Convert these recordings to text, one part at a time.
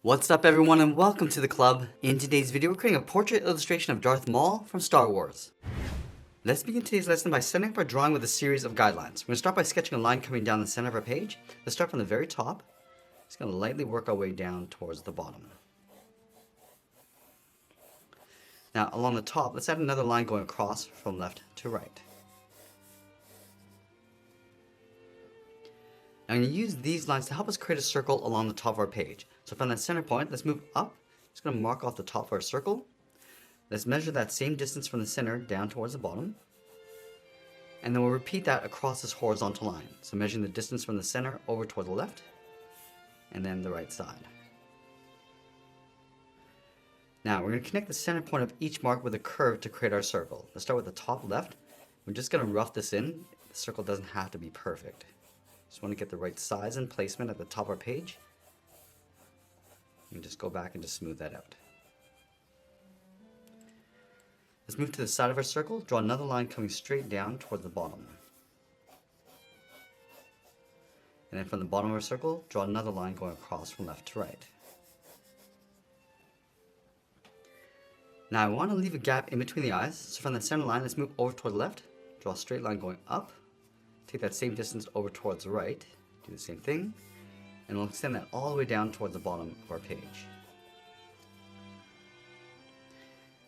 What's up everyone and welcome to the club. In today's video we're creating a portrait illustration of Darth Maul from Star Wars. Let's begin today's lesson by setting up our drawing with a series of guidelines. We're going to start by sketching a line coming down the center of our page. Let's start from the very top. Just going to lightly work our way down towards the bottom. Now along the top, let's add another line going across from left to right. Now I'm going to use these lines to help us create a circle along the top of our page. So from that center point, let's move up. Just going to mark off the top of our circle. Let's measure that same distance from the center down towards the bottom. And then we'll repeat that across this horizontal line. So measuring the distance from the center over toward the left, and then the right side. Now we're going to connect the center point of each mark with a curve to create our circle. Let's start with the top left. We're just going to rough this in. The circle doesn't have to be perfect. Just want to get the right size and placement at the top of our page. And just go back and just smooth that out. Let's move to the side of our circle. Draw another line coming straight down towards the bottom. And then from the bottom of our circle, draw another line going across from left to right. Now I want to leave a gap in between the eyes. So from the center line, let's move over toward the left. Draw a straight line going up. Take that same distance over towards the right. Do the same thing. And we'll extend that all the way down towards the bottom of our page.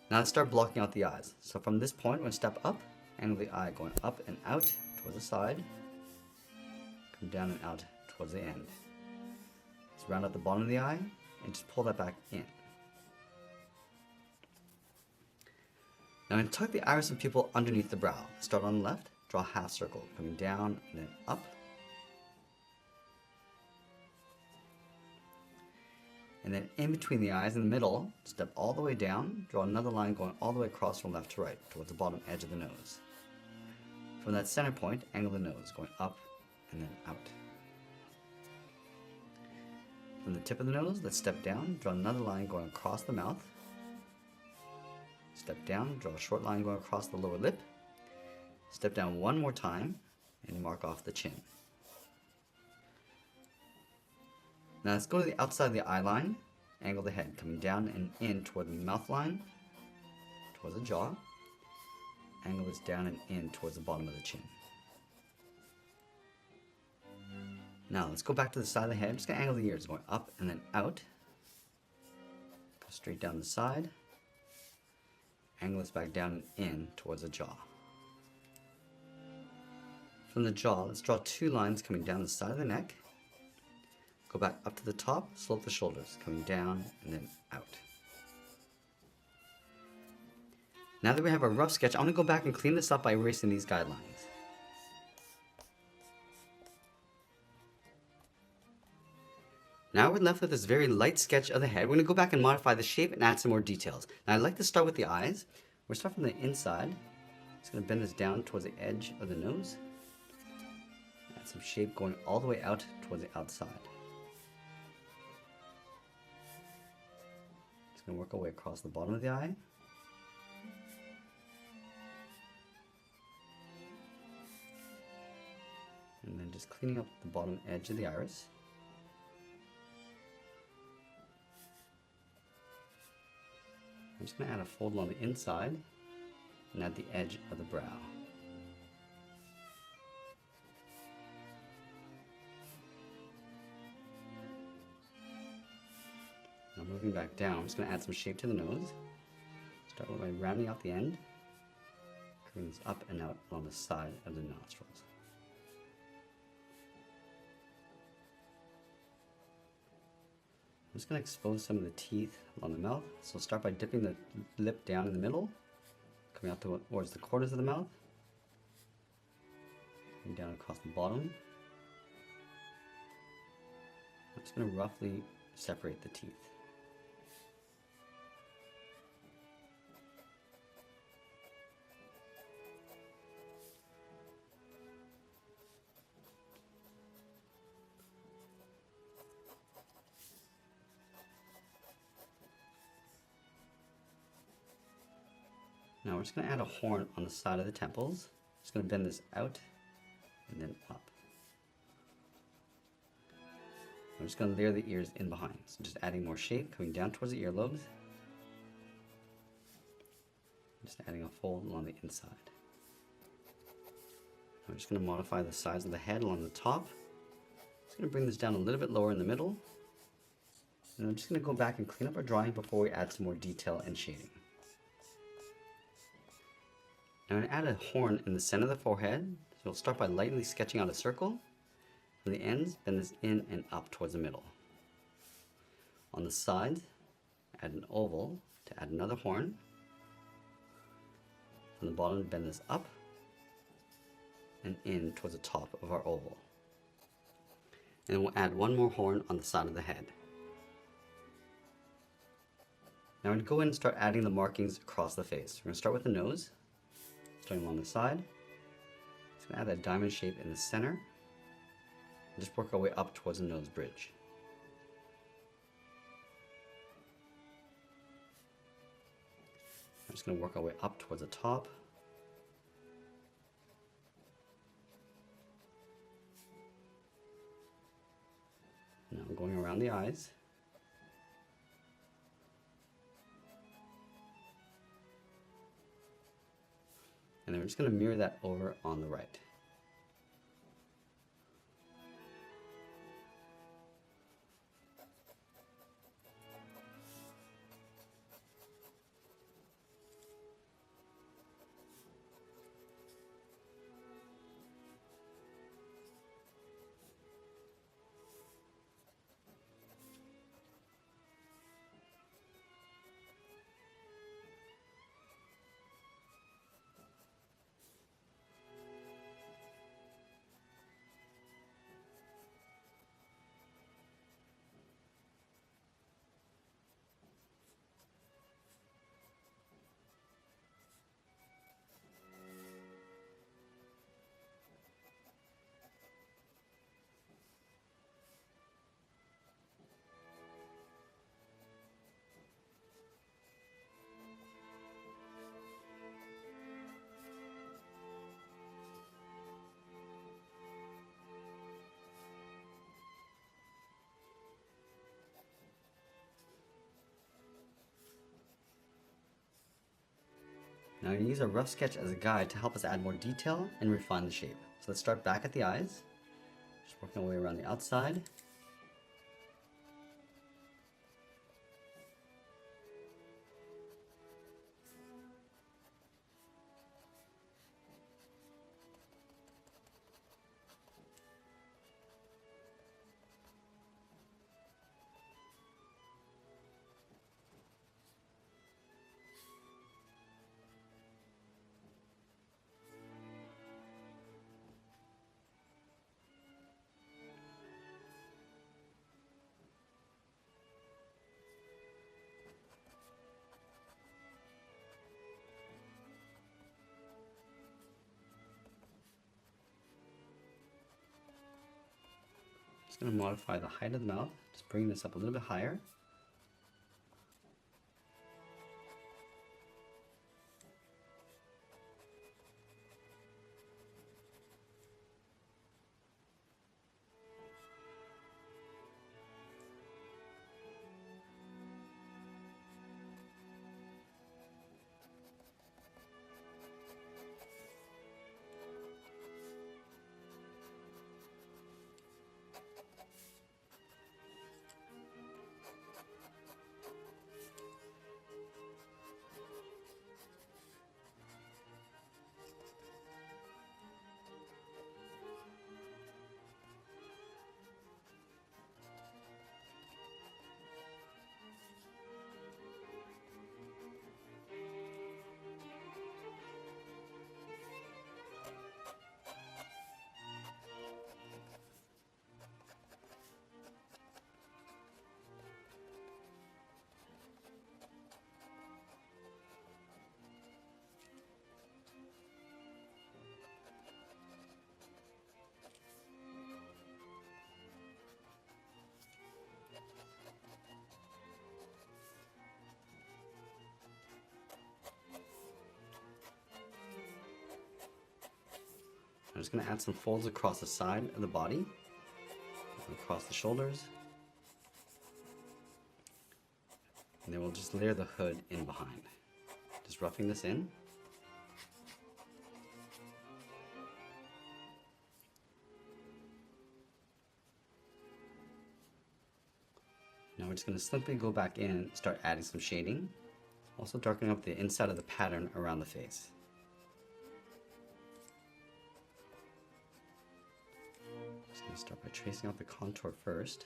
Now let's start blocking out the eyes. So from this point, we're going to step up, angle the eye going up and out towards the side. Come down and out towards the end. Let's round out the bottom of the eye and just pull that back in. Now I'm going to tuck the iris and pupil underneath the brow. Start on the left, draw a half circle, coming down and then up. And then in between the eyes in the middle, step all the way down, draw another line going all the way across from left to right towards the bottom edge of the nose. From that center point, angle the nose going up and then out. From the tip of the nose, let's step down, draw another line going across the mouth. Step down, draw a short line going across the lower lip. Step down one more time and mark off the chin. Now let's go to the outside of the eye line, angle the head, coming down and in toward the mouth line, towards the jaw. Angle this down and in towards the bottom of the chin. Now let's go back to the side of the head. I'm just going to angle the ears, going up and then out. Go straight down the side. Angle this back down and in towards the jaw. From the jaw, let's draw two lines coming down the side of the neck. Go back up to the top, slope the shoulders, coming down and then out. Now that we have our rough sketch, I'm going to go back and clean this up by erasing these guidelines. Now we're left with this very light sketch of the head. We're going to go back and modify the shape and add some more details. Now I'd like to start with the eyes. We're starting from the inside. Just going to bend this down towards the edge of the nose. Add some shape going all the way out towards the outside. Going to work our way across the bottom of the eye. And then just cleaning up the bottom edge of the iris. I'm just going to add a fold on the inside and at the edge of the brow. Now moving back down, I'm just going to add some shape to the nose. Start by rounding out the end, curving this up and out along the side of the nostrils. I'm just going to expose some of the teeth along the mouth. So start by dipping the lip down in the middle, coming out towards the corners of the mouth, and down across the bottom. I'm just going to roughly separate the teeth. Now we're just going to add a horn on the side of the temples. Just going to bend this out and then up. I'm just going to layer the ears in behind. So just adding more shape, coming down towards the earlobes. Just adding a fold along the inside. I'm just going to modify the size of the head along the top. Just going to bring this down a little bit lower in the middle. And I'm just going to go back and clean up our drawing before we add some more detail and shading. Now I'm going to add a horn in the center of the forehead. So we'll start by lightly sketching out a circle. From the ends, bend this in and up towards the middle. On the sides, add an oval to add another horn. From the bottom, bend this up and in towards the top of our oval. And then we'll add one more horn on the side of the head. Now we're going to go in and start adding the markings across the face. We're going to start with the nose, starting along the side. Just going to add that diamond shape in the center. And just work our way up towards the nose bridge. I'm just going to work our way up towards the top. Now I'm going around the eyes. And then we're just going to mirror that over on the right. Now I'm going to use a rough sketch as a guide to help us add more detail and refine the shape. So let's start back at the eyes, just working our way around the outside. Just going to modify the height of the mouth, just bring this up a little bit higher. I'm just going to add some folds across the side of the body, across the shoulders, And then we'll just layer the hood in behind. Just roughing this in. Now we're just going to simply go back in and start adding some shading. Also darkening up the inside of the pattern around the face. Just going to start by tracing out the contour first.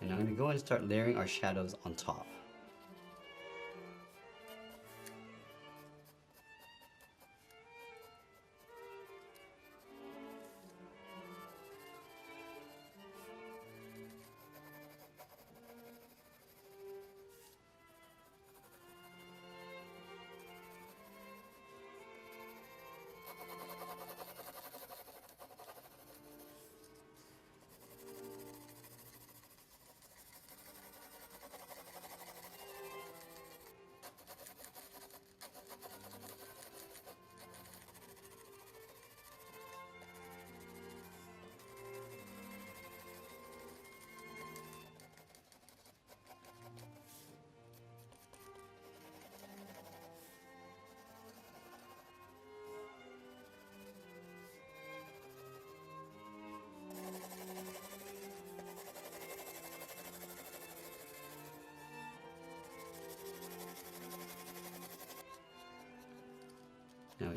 And I'm going to go and start layering our shadows on top.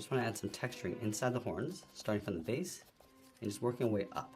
just want to add some texturing inside the horns, starting from the base and just working our way up.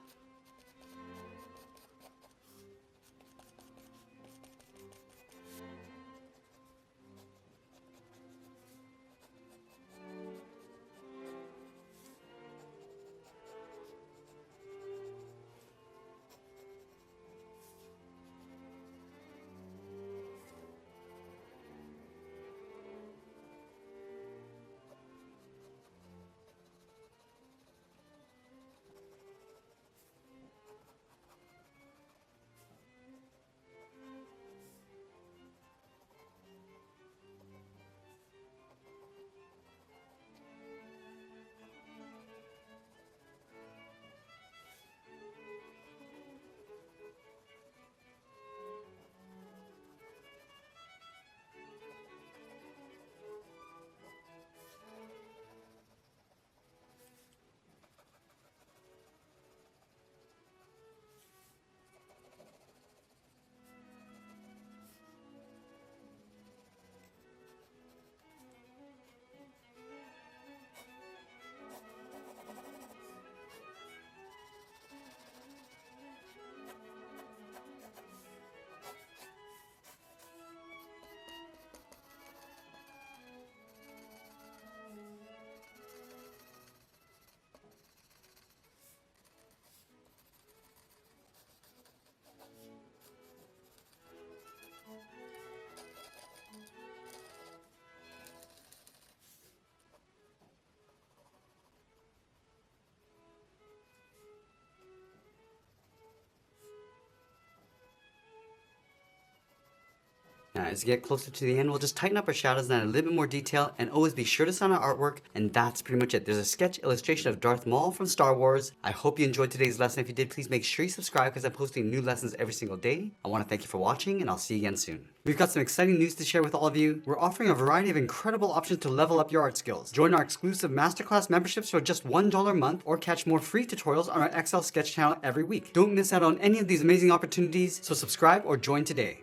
Now, as we get closer to the end, we'll just tighten up our shadows and add a little bit more detail, and always be sure to sign our artwork, and that's pretty much it. There's a sketch illustration of Darth Maul from Star Wars. I hope you enjoyed today's lesson. If you did, please make sure you subscribe because I'm posting new lessons every single day. I want to thank you for watching, and I'll see you again soon. We've got some exciting news to share with all of you. We're offering a variety of incredible options to level up your art skills. Join our exclusive masterclass memberships for just $1 a month, or catch more free tutorials on our Excel sketch channel every week. Don't miss out on any of these amazing opportunities, so subscribe or join today.